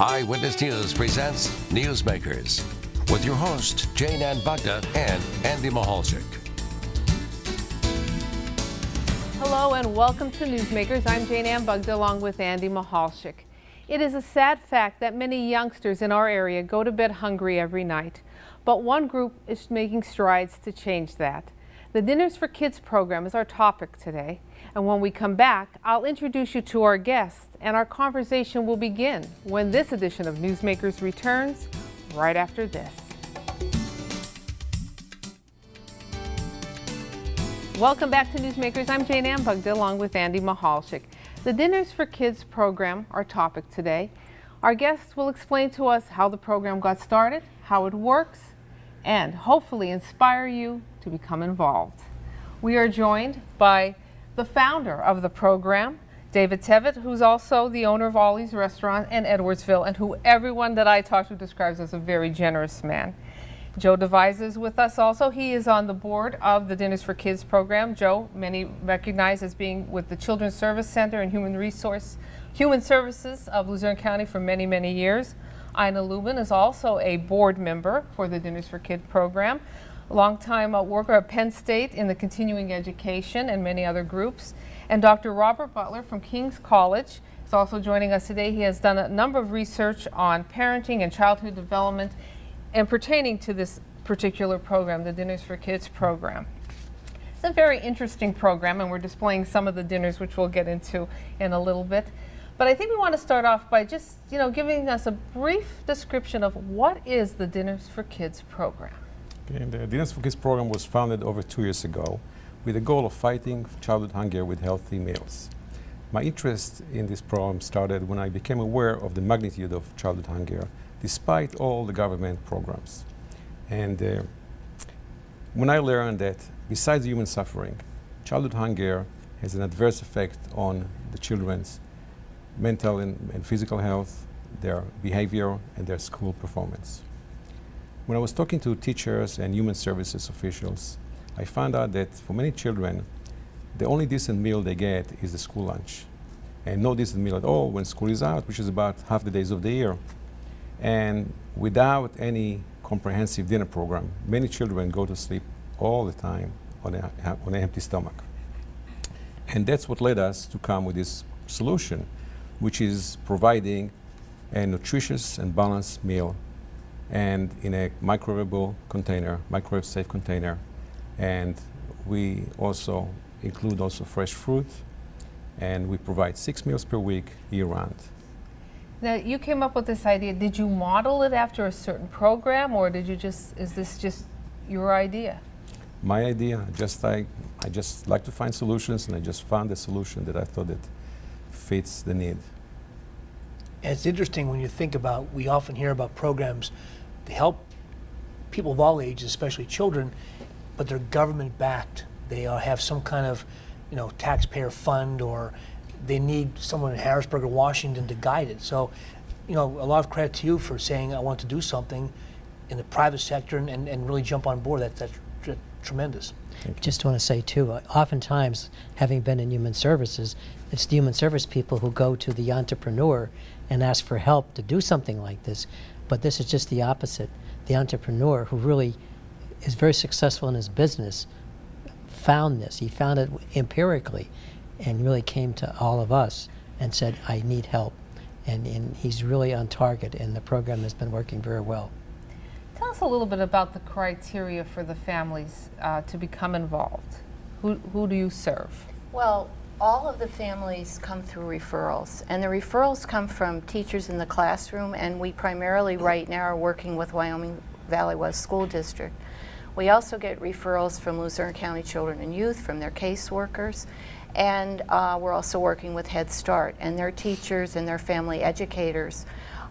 Eyewitness News presents Newsmakers with your hosts Jane Ann Bugda and Andy Mahalchik. Hello and welcome to Newsmakers. I'm Jane Ann Bugda along with Andy Mahalchik. It is a sad fact that many youngsters in our area go to bed hungry every night, but one group is making strides to change that. The Dinners for Kids program is our topic today, and when we come back, I'll introduce you to our guests, and our conversation will begin when this edition of Newsmakers returns right after this. Welcome back to Newsmakers. I'm Jane Ann Bugda along with Andy Mahalchik. The Dinners for Kids program, our topic today. Our guests will explain to us how the program got started, how it works, and hopefully inspire you to become involved. We are joined by the founder of the program, David Tevitt, who's also the owner of Ollies restaurant in Edwardsville, and who everyone that I talk to describes as a very generous man. Joe Devise is with us also. He is on the board of the Dinners for Kids program. Joe, many recognize as being with the Children's Service Center and Human Services of Luzerne County for many, many years. Ina Lubin is also a board member for the Dinners for Kids program. A longtime worker at Penn State in the continuing education and many other groups. And Dr. Robert Butler from King's College is also joining us today. He has done a number of research on parenting and childhood development and pertaining to this particular program, the Dinners for Kids program. It's a very interesting program, and we're displaying some of the dinners, which we'll get into in a little bit. But I think we want to start off by just, giving us a brief description of what is the Dinners for Kids program. Okay, the Dinners for Kids program was founded over 2 years ago with the goal of fighting childhood hunger with healthy meals. My interest in this program started when I became aware of the magnitude of childhood hunger, despite all the government programs. And when I learned that besides human suffering, childhood hunger has an adverse effect on the children's mental and physical health, their behavior, and their school performance. When I was talking to teachers and human services officials, I found out that for many children, the only decent meal they get is the school lunch, and no decent meal at all when school is out, which is about half the days of the year. And without any comprehensive dinner program, many children go to sleep all the time on an empty stomach. And that's what led us to come with this solution, which is providing a nutritious and balanced meal and in a microwave safe container. And we also include fresh fruit, and we provide 6 meals per week year-round. Now, you came up with this idea. Did you model it after a certain program, or is this just your idea? My idea. I just like to find solutions, and I just found a solution that I thought that fits the need. And it's interesting when you think about, we often hear about programs to help people of all ages, especially children, but they're government backed. They have some kind of, taxpayer fund, or they need someone in Harrisburg or Washington to guide it. So, a lot of credit to you for saying, I want to do something in the private sector and really jump on board. That's tremendous. Just want to say too, oftentimes, having been in human services, it's the human service people who go to the entrepreneur and ask for help to do something like this. But this is just the opposite. The entrepreneur, who really is very successful in his business, found this. He found it empirically and really came to all of us and said, I need help. And he's really on target, and the program has been working very well. Tell us a little bit about the criteria for the families to become involved. Who do you serve? Well, all of the families come through referrals, and the referrals come from teachers in the classroom, and we primarily right now are working with Wyoming Valley West School District. We also get referrals from Luzerne County Children and Youth, from their caseworkers, and we're also working with Head Start, and their teachers and their family educators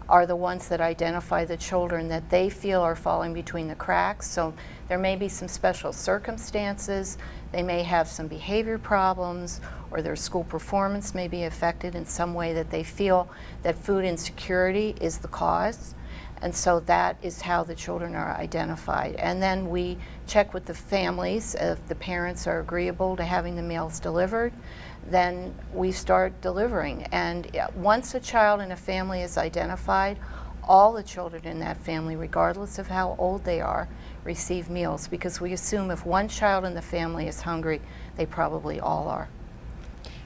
are the ones that identify the children that they feel are falling between the cracks. So there may be some special circumstances, they may have some behavior problems, or their school performance may be affected in some way that they feel that food insecurity is the cause. And so that is how the children are identified. And then we check with the families. If the parents are agreeable to having the meals delivered, then we start delivering. And once a child in a family is identified, all the children in that family, regardless of how old they are, receive meals, because we assume if one child in the family is hungry, they probably all are.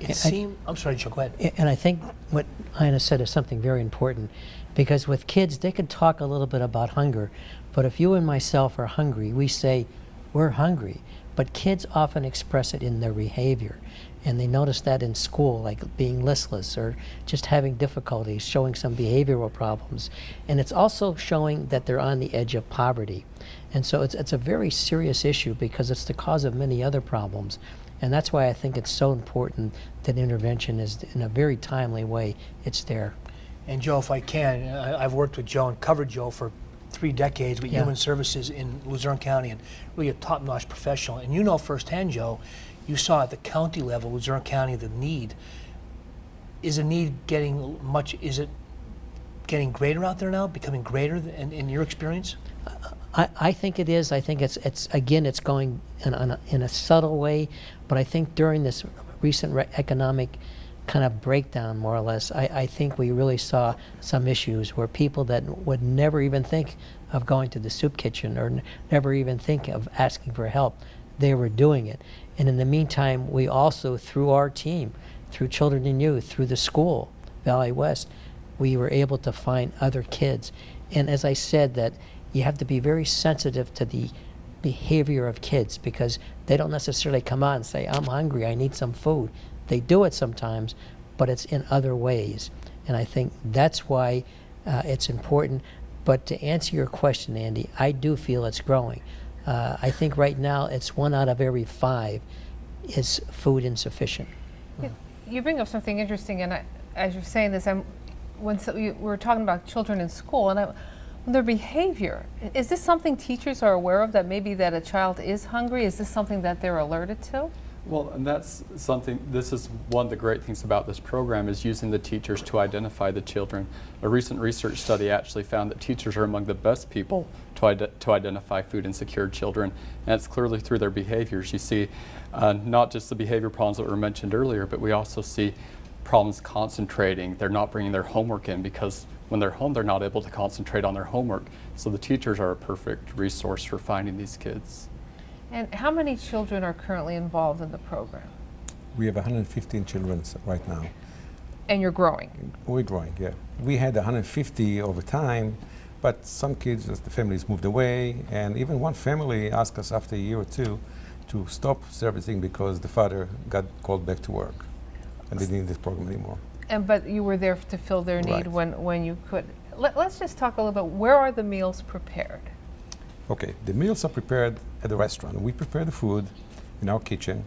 I'm sorry, Joe, go ahead. And I think what Ina said is something very important, because with kids, they can talk a little bit about hunger, but if you and myself are hungry, we say, we're hungry. But kids often express it in their behavior. And they notice that in school, like being listless or just having difficulties, showing some behavioral problems. And it's also showing that they're on the edge of poverty. And so it's a very serious issue, because it's the cause of many other problems. And that's why I think it's so important that intervention is, in a very timely way, it's there. And Joe, if I can, I've worked with Joe and covered Joe for 3 decades with Human Services in Luzerne County, and really a top-notch professional. And you know firsthand, Joe, you saw at the county level, Luzerne County, the need. Is the need getting much, is it getting greater out there now, becoming greater in your experience? I think it is. I think it's again, it's going in a subtle way, but I think during this recent economic kind of breakdown, more or less, I think we really saw some issues where people that would never even think of going to the soup kitchen or never even think of asking for help, they were doing it. And in the meantime, we also, through our team, through Children and Youth, through the school, Valley West, we were able to find other kids. And as I said, that you have to be very sensitive to the behavior of kids, because they don't necessarily come out and say, I'm hungry, I need some food. They do it sometimes, but it's in other ways. And I think that's why it's important. But to answer your question, Andy, I do feel it's growing. I think right now it's 1 out of every 5 is food insufficient. You bring up something interesting, and as you're saying this, we were talking about children in school, and their behavior. Is this something teachers are aware of, that maybe that a child is hungry? Is this something that they're alerted to? Well, and that's something, this is one of the great things about this program, is using the teachers to identify the children. A recent research study actually found that teachers are among the best people to identify food insecure children, and it's clearly through their behaviors. You see not just the behavior problems that were mentioned earlier, but we also see problems concentrating. They're not bringing their homework in, because when they're home, they're not able to concentrate on their homework. So the teachers are a perfect resource for finding these kids. And how many children are currently involved in the program? We have 115 children right now. And you're growing? We're growing, yeah. We had 150 over time, but some kids, as the families moved away, and even one family asked us after a year or 2 to stop servicing because the father got called back to work and they didn't need this program anymore. But you were there to fill their need when you could. Let's just talk a little bit, where are the meals prepared? Okay, the meals are prepared at the restaurant. We prepare the food in our kitchen,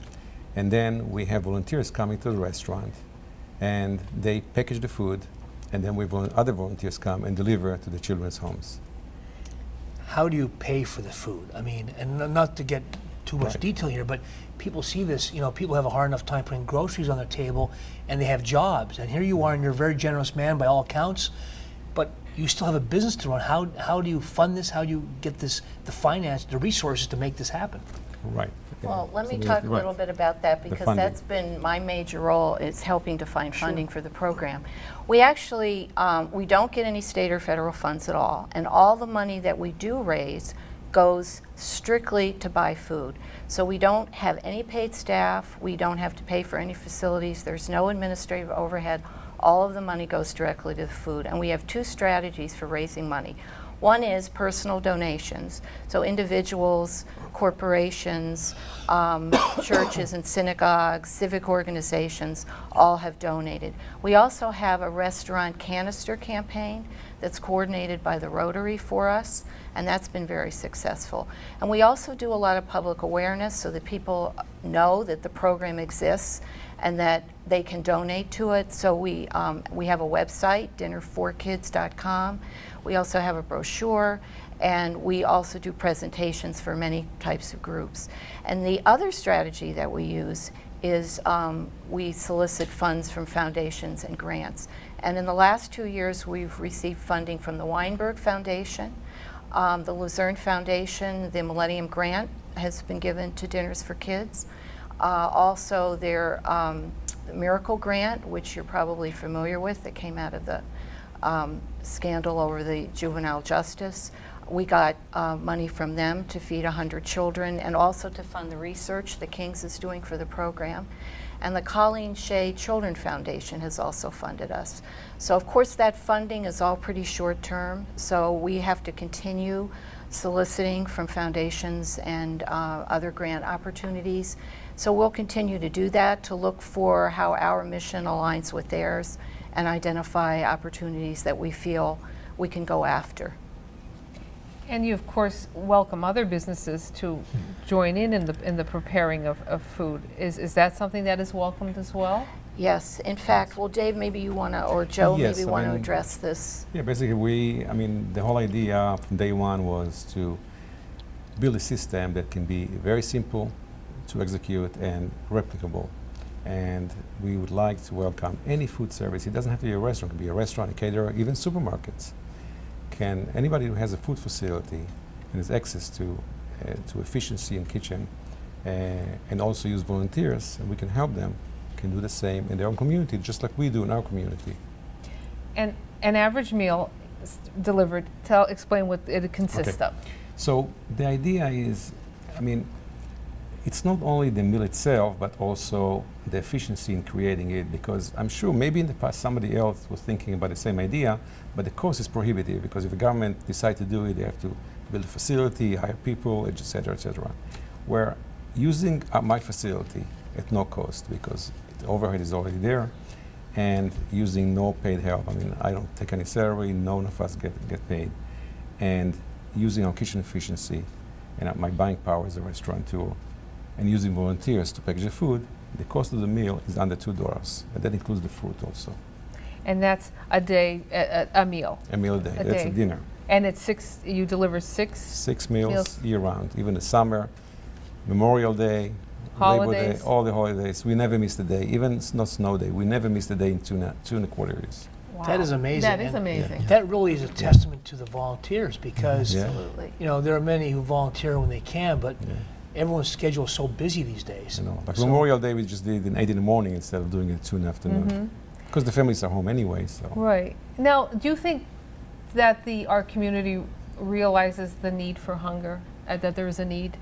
and then we have volunteers coming to the restaurant, and they package the food, and then other volunteers come and deliver to the children's homes. How do you pay for the food? I mean, and not to get too much detail here, but people see this, people have a hard enough time putting groceries on their table, and they have jobs, and here you are, and you're a very generous man by all accounts, but you still have a business to run. How do you fund this? How do you get the finance, the resources to make this happen? Right. Well, let me talk a little bit about that, because that's been my major role, is helping to find funding for the program. We actually, we don't get any state or federal funds at all, and all the money that we do raise goes strictly to buy food. So we don't have any paid staff, we don't have to pay for any facilities, there's no administrative overhead. All of the money goes directly to the food, and we have 2 strategies for raising money. One is personal donations, so individuals, corporations, churches and synagogues, civic organizations all have donated. We also have a restaurant canister campaign that's coordinated by the Rotary for us, and that's been very successful. And we also do a lot of public awareness so that people know that the program exists and that they can donate to it. So we have a website, dinnerforkids.com. We also have a brochure, and we also do presentations for many types of groups. And the other strategy that we use is we solicit funds from foundations and grants. And in the last 2 years, we've received funding from the Weinberg Foundation, the Luzerne Foundation, the Millennium Grant has been given to Dinners for Kids. Also their Miracle Grant, which you're probably familiar with, that came out of the scandal over the juvenile justice. We got money from them to feed 100 children and also to fund the research that King's is doing for the program. And the Colleen Shea Children Foundation has also funded us. So of course that funding is all pretty short term, so we have to continue soliciting from foundations and other grant opportunities. So we'll continue to do that, to look for how our mission aligns with theirs and identify opportunities that we feel we can go after. And you, of course, welcome other businesses to join in the preparing of food. Is that something that is welcomed as well? Yes, in fact, well, Dave, maybe you want to, or Joe, Yes, maybe I want to mean, address this. Yeah, basically, the whole idea from day one was to build a system that can be very simple to execute and replicable. And we would like to welcome any food service. It doesn't have to be a restaurant. It can be a restaurant, a caterer, even supermarkets. Anybody who has a food facility and has access to efficiency in kitchen and also use volunteers, and we can help them, can do the same in their own community, just like we do in our community. And an average meal delivered, explain what it consists of. So the idea is, it's not only the meal itself, but also the efficiency in creating it, because I'm sure maybe in the past somebody else was thinking about the same idea, but the cost is prohibitive, because if the government decides to do it, they have to build a facility, hire people, etc., etc. We're using my facility at no cost, because the overhead is already there, and using no paid help. I don't take any salary, none of us get paid, and using our kitchen efficiency and my buying power as a restaurateur, and using volunteers to package the food, the cost of the meal is under $2, and that includes the fruit also. And that's a day, a meal? A meal a day. That's day. a dinner. And it's you deliver six? 6 meals year-round, even the summer, Memorial Day, Labor Day, all the holidays. We never miss a day, even not snow day. We never missed a day in 2.25 years. Wow. That is amazing. That is And amazing. that really is a testament to the volunteers, because Yeah. Absolutely. there are many who volunteer when they can, but everyone's schedule is so busy these days. Like So- Memorial Day, we just did it 8 in the morning instead of doing it 2 in the afternoon. Because the families are home anyway, so. Right. Now, do you think that our community realizes the need for hunger, that there is a need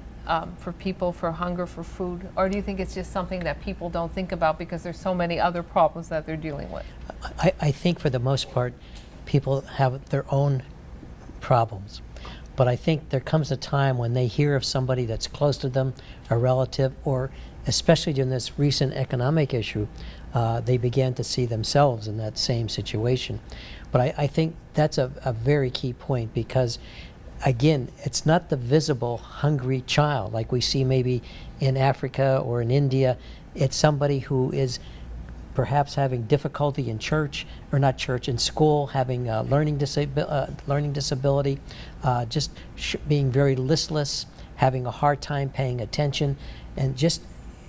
for people, for hunger, for food? Or do you think it's just something that people don't think about because there's so many other problems that they're dealing with? I think for the most part, people have their own problems. But I think there comes a time when they hear of somebody that's close to them, a relative, or especially during this recent economic issue, they began to see themselves in that same situation. But I think that's a very key point, because again, it's not the visible hungry child like we see maybe in Africa or in India. It's somebody who is perhaps having difficulty in church, or not church, in school, having learning disability, just being very listless, having a hard time paying attention, and just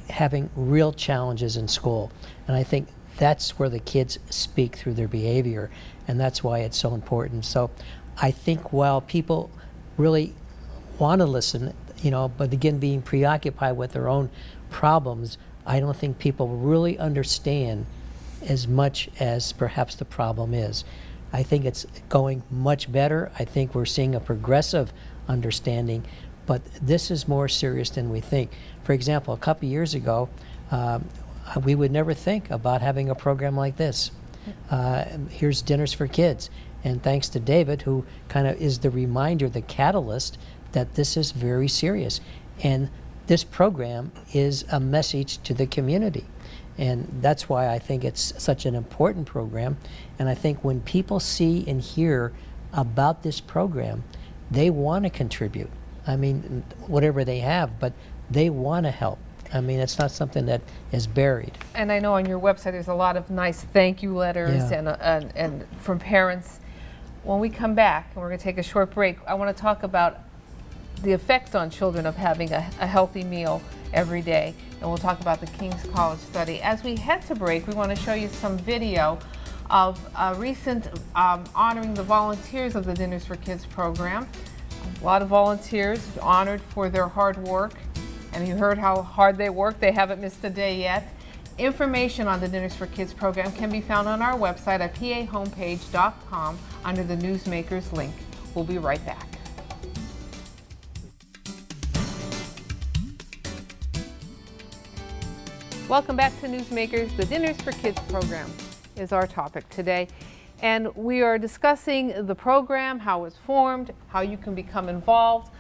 having real challenges in school. And I think that's where the kids speak through their behavior, and that's why it's so important. So I think while people really want to listen, but again, being preoccupied with their own problems, I don't think people really understand as much as perhaps the problem is. I think it's going much better. I think we're seeing a progressive understanding, but this is more serious than we think. For example, a couple years ago, we would never think about having a program like this. Here's Dinners for Kids, and thanks to David, who kind of is the reminder, the catalyst, that this is very serious. And this program is a message to the community. And that's why I think it's such an important program. And I think when people see and hear about this program, they want to contribute. Whatever they have, but they want to help. It's not something that is buried. And I know on your website there's a lot of nice thank you letters and from parents. When we come back, and we're going to take a short break, I want to talk about the effect on children of having a healthy meal every day. And we'll talk about the King's College study. As we head to break, we want to show you some video of a recent honoring the volunteers of the Dinners for Kids program. A lot of volunteers honored for their hard work, and you heard how hard they work. They haven't missed a day yet. Information on the Dinners for Kids program can be found on our website at pahomepage.com under the Newsmakers link. We'll be right back. Welcome back to Newsmakers. The Dinners for Kids program is our topic today. And we are discussing the program, how it's formed, how you can become involved.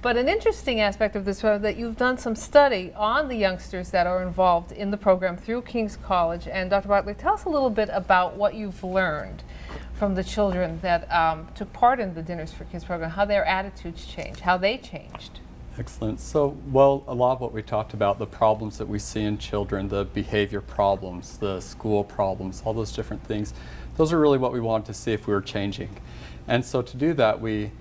But an interesting aspect of this is that you've done some study on the youngsters that are involved in the program through King's College. And Dr. Butler, tell us a little bit about what you've learned from the children that took part in the Dinners for Kids program, how their attitudes changed, how they changed. Excellent. So, well, a lot of what we talked about, the problems that we see in children, the behavior problems, the school problems, all those different things, those are really what we wanted to see if we were changing. And so to do that, we're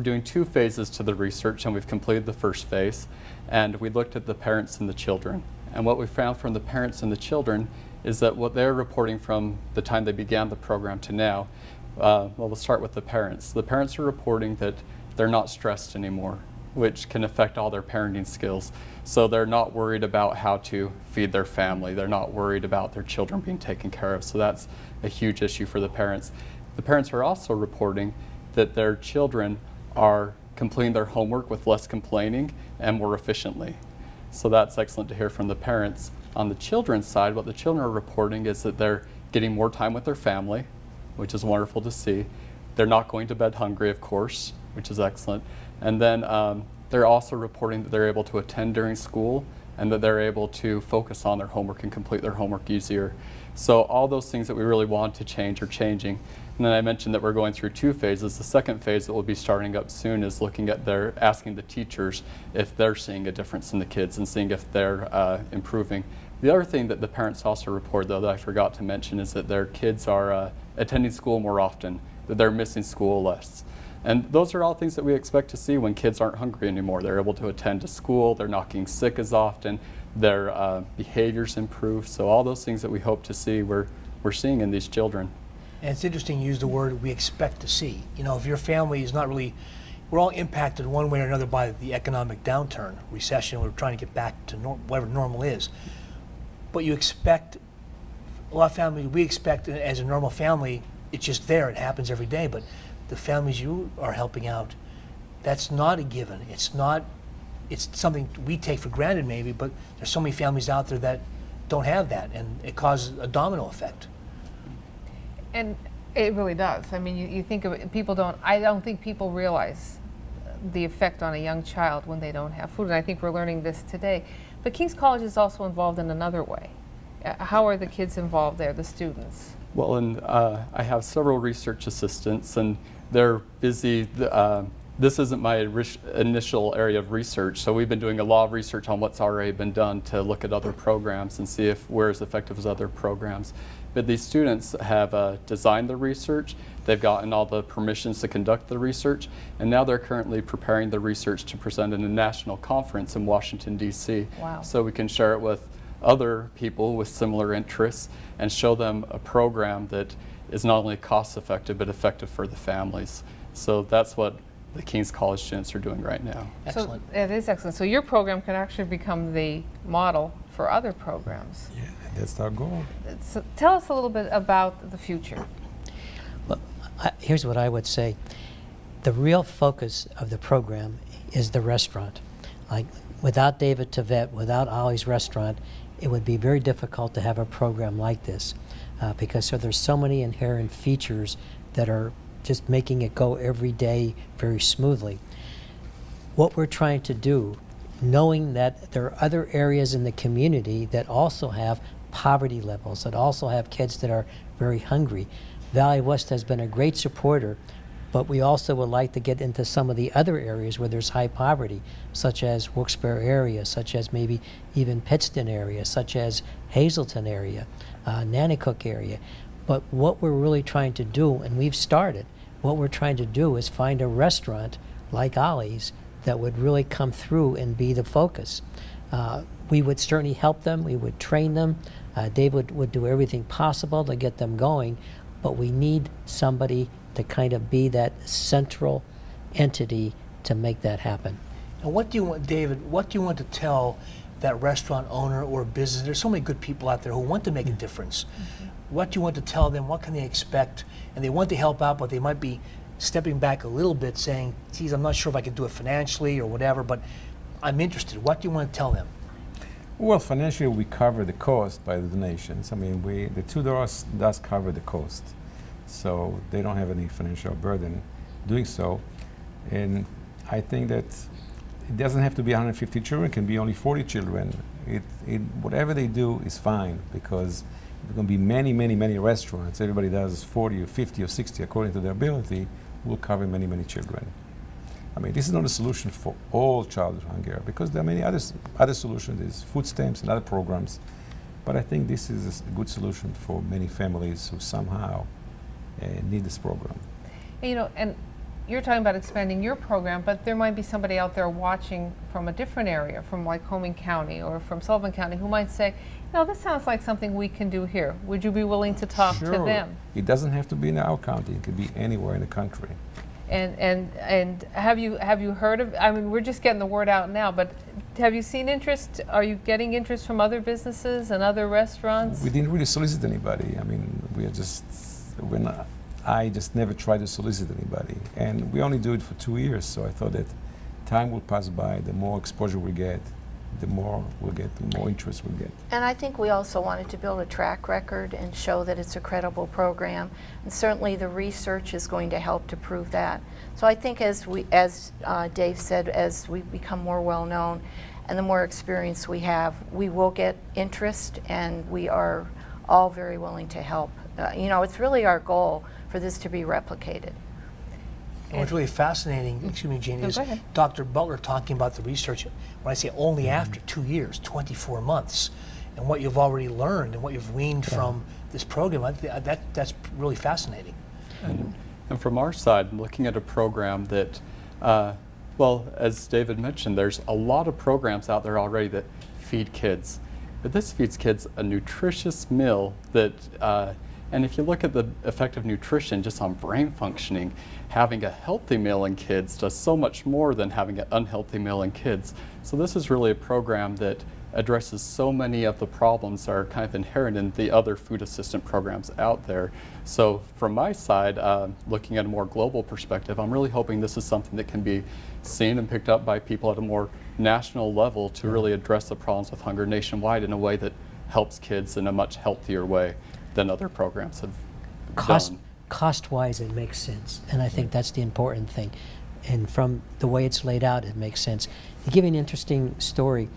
doing 2 phases to the research, and we've completed the first phase. And we looked at the parents and the children. And what we found from the parents and the children is that what they're reporting from the time they began the program to now, well, we'll start with the parents. The parents are reporting that they're not stressed anymore, which can affect all their parenting skills. So they're not worried about how to feed their family. They're not worried about their children being taken care of. So that's a huge issue for the parents. The parents are also reporting that their children are completing their homework with less complaining and more efficiently. So that's excellent to hear from the parents. On the children's side, what the children are reporting is that they're getting more time with their family, which is wonderful to see. They're not going to bed hungry, of course, which is excellent. And then they're also reporting that they're able to attend during school and that they're able to focus on their homework and complete their homework easier. So all those things that we really want to change are changing. And then I mentioned that we're going through 2 phases. The second phase that will be starting up soon is looking at asking the teachers if they're seeing a difference in the kids and seeing if they're improving. The other thing that the parents also report, though, that I forgot to mention is that their kids are attending school more often, that they're missing school less. And those are all things that we expect to see when kids aren't hungry anymore. They're able to attend to school, they're not getting sick as often, their behaviors improve. So all those things that we hope to see, we're seeing in these children. And it's interesting you use the word we expect to see. You know, if your family is not really, we're all impacted one way or another by the economic downturn, recession, we're trying to get back to whatever normal is. But you expect, a lot of families, we expect as a normal family, it's just there, it happens every day. But the families you are helping out, that's not a given. It's something we take for granted maybe, but there's so many families out there that don't have that, and it causes a domino effect. And it really does. I mean, you think of it, I don't think people realize the effect on a young child when they don't have food, and I think we're learning this today. But King's College is also involved in another way. How are the kids involved there, the students? Well, and I have several research assistants, and they're busy. This isn't my initial area of research, so we've been doing a lot of research on what's already been done to look at other programs and see if we're as effective as other programs. But these students have designed the research, they've gotten all the permissions to conduct the research, and now they're currently preparing the research to present in a national conference in Washington, D.C. Wow. So we can share it with other people with similar interests and show them a program that is not only cost effective but effective for the families. So that's what the King's College students are doing right now. Excellent. So it is excellent. So your program can actually become the model for other programs. Yeah, that's our goal. So tell us a little bit about the future. Well, here's what I would say. The real focus of the program is the restaurant. Like, without David Tavette, without Ollie's restaurant, it would be very difficult to have a program like this because there's so many inherent features that are just making it go every day very smoothly. What we're trying to do, knowing that there are other areas in the community that also have poverty levels, that also have kids that are very hungry. Valley West has been a great supporter, but we also would like to get into some of the other areas where there's high poverty, such as Wilkes-Barre area, such as maybe even Pittston area, such as Hazleton area, Nanticoke area. But what we're really trying to do, and we've started, what we're trying to do is find a restaurant like Ollie's that would really come through and be the focus. We would certainly help them. We would train them. David would do everything possible to get them going, but we need somebody to kind of be that central entity to make that happen. And what do you want, David, what do you want to tell that restaurant owner or business? There's so many good people out there who want to make a difference. What do you want to tell them? What can they expect? And they want to help out, but they might be stepping back a little bit saying, geez, I'm not sure if I can do it financially or whatever, but I'm interested. What do you want to tell them? Well, financially, we cover the cost by the donations. I mean, the $2 does cover the cost, so they don't have any financial burden doing so. And I think that it doesn't have to be 150 children; it can be only 40 children. Whatever they do is fine, because there's going to be many restaurants. Everybody does 40 or 50 or 60 according to their ability. Will cover many children. I mean, this is not a solution for all childhood hunger, because there are many other solutions. There's food stamps and other programs. But I think this is a good solution for many families who somehow need this program. And, you know, and you're talking about expanding your program, but there might be somebody out there watching from a different area, from Lycoming County or from Sullivan County, who might say, no, this sounds like something we can do here. Would you be willing to talk to them? It doesn't have to be in our county. It could be anywhere in the country. And have you heard of? I mean, we're just getting the word out now, but have you seen interest? Are you getting interest from other businesses and other restaurants? We didn't really solicit anybody. I mean, I just never tried to solicit anybody, and we only do it for 2 years. So I thought that time will pass by. The more exposure we get, the more we'll get, the more interest we'll get. And I think we also wanted to build a track record and show that it's a credible program. And certainly the research is going to help to prove that. So I think as Dave said, as we become more well known and the more experience we have, we will get interest, and we are all very willing to help. You know, it's really our goal for this to be replicated. And what's really fascinating, excuse me, Jane, is Dr. Butler talking about the research, when I say only after 2 years, 24 months, and what you've already learned and what you've weaned from this program. That's really fascinating. And from our side, looking at a program that, well, as David mentioned, there's a lot of programs out there already that feed kids. But this feeds kids a nutritious meal that, and if you look at the effect of nutrition just on brain functioning, having a healthy meal in kids does so much more than having an unhealthy meal in kids. So this is really a program that addresses so many of the problems that are kind of inherent in the other food assistant programs out there. So from my side, looking at a more global perspective, I'm really hoping this is something that can be seen and picked up by people at a more national level to really address the problems with hunger nationwide in a way that helps kids in a much healthier way than other programs have done. Cost-wise, it makes sense, and I think that's the important thing. And from the way it's laid out, it makes sense. To give you an interesting story,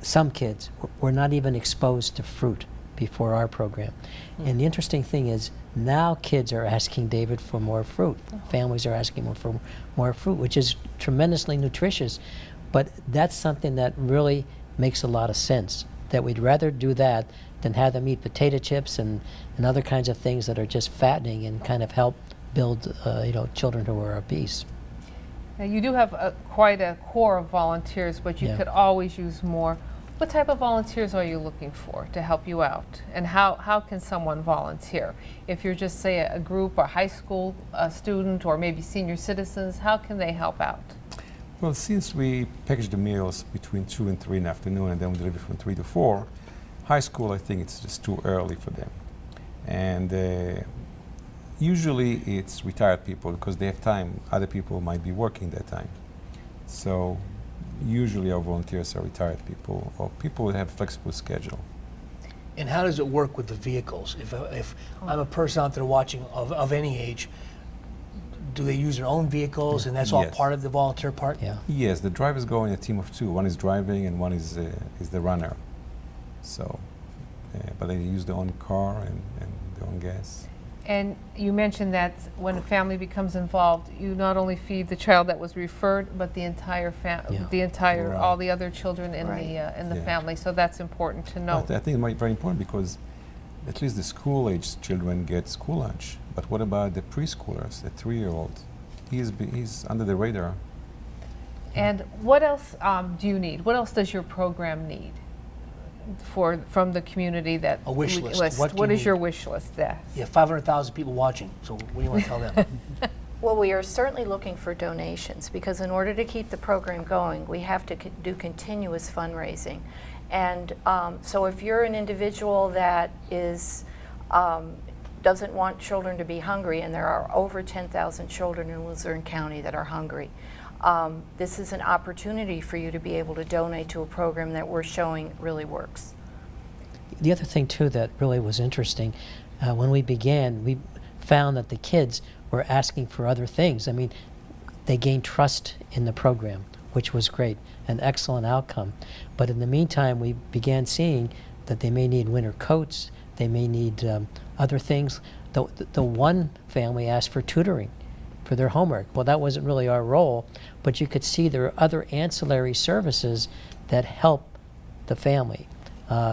some kids were not even exposed to fruit before our program. And the interesting thing is, now kids are asking David for more fruit. Families are asking him for more fruit, which is tremendously nutritious. But that's something that really makes a lot of sense, that we'd rather do that than have them eat potato chips and other kinds of things that are just fattening and kind of help build children who are obese. Now, you do have quite a core of volunteers, but you could always use more. What type of volunteers are you looking for to help you out? And how can someone volunteer? If you're just, say, a group, a high school student, or maybe senior citizens, how can they help out? Well, since we package the meals between 2 and 3 in the afternoon, and then we deliver from 3 to 4, high school, I think it's just too early for them. And usually it's retired people because they have time. Other people might be working that time. So usually our volunteers are retired people or people who have a flexible schedule. And how does it work with the vehicles? If I'm a person out there watching of any age, do they use their own vehicles, and that's all part of the volunteer part? Yeah. Yes, the drivers go in a team of 2. One is driving and one is the runner. So, but they use their own car and their own gas. And you mentioned that when a family becomes involved, you not only feed the child that was referred, but the entire all the other children in the family. So that's important to know. But I think it's very important because at least the school-age children get school lunch. But what about the preschoolers, the 3-year-old? He's under the radar. And what else do you need? What else does your program need from the community? That A wish list. What do What you is need? your wish list? Yes. Yeah, 500,000 people watching. So what do you want to tell them? Well, we are certainly looking for donations because in order to keep the program going, we have to do continuous fundraising. And so if you're an individual that is doesn't want children to be hungry, and there are over 10,000 children in Luzerne County that are hungry, this is an opportunity for you to be able to donate to a program that we're showing really works. The other thing too that really was interesting, when we began, we found that the kids were asking for other things. I mean, they gained trust in the program, which was great, an excellent outcome. But in the meantime, we began seeing that they may need winter coats, they may need other things. The one family asked for tutoring for their homework. Well, that wasn't really our role, but you could see there are other ancillary services that help the family.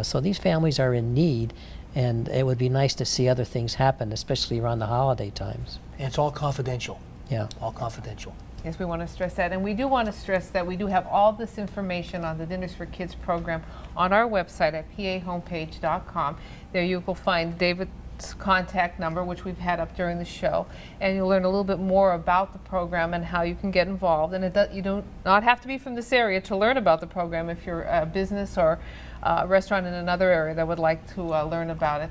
So these families are in need, and it would be nice to see other things happen, especially around the holiday times. And it's all confidential. Yeah. All confidential. Yes, we want to stress that. And we do want to stress that we do have all this information on the Dinners for Kids program on our website at pahomepage.com. There you will find David's contact number, which we've had up during the show, and you'll learn a little bit more about the program and how you can get involved. And you do not have to be from this area to learn about the program if you're a business or a restaurant in another area that would like to learn about it.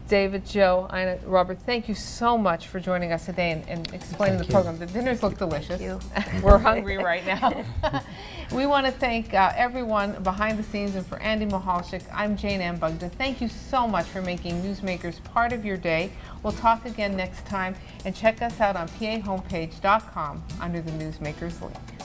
David, Joe, Ina, Robert, thank you so much for joining us today and explaining the program. The dinners look delicious. Thank you. We're hungry right now. We want to thank everyone behind the scenes, and for Andy Michalczyk, I'm Jane Ann Bugda. Thank you so much for making Newsmakers part of your day. We'll talk again next time, and check us out on pahomepage.com under the Newsmakers link.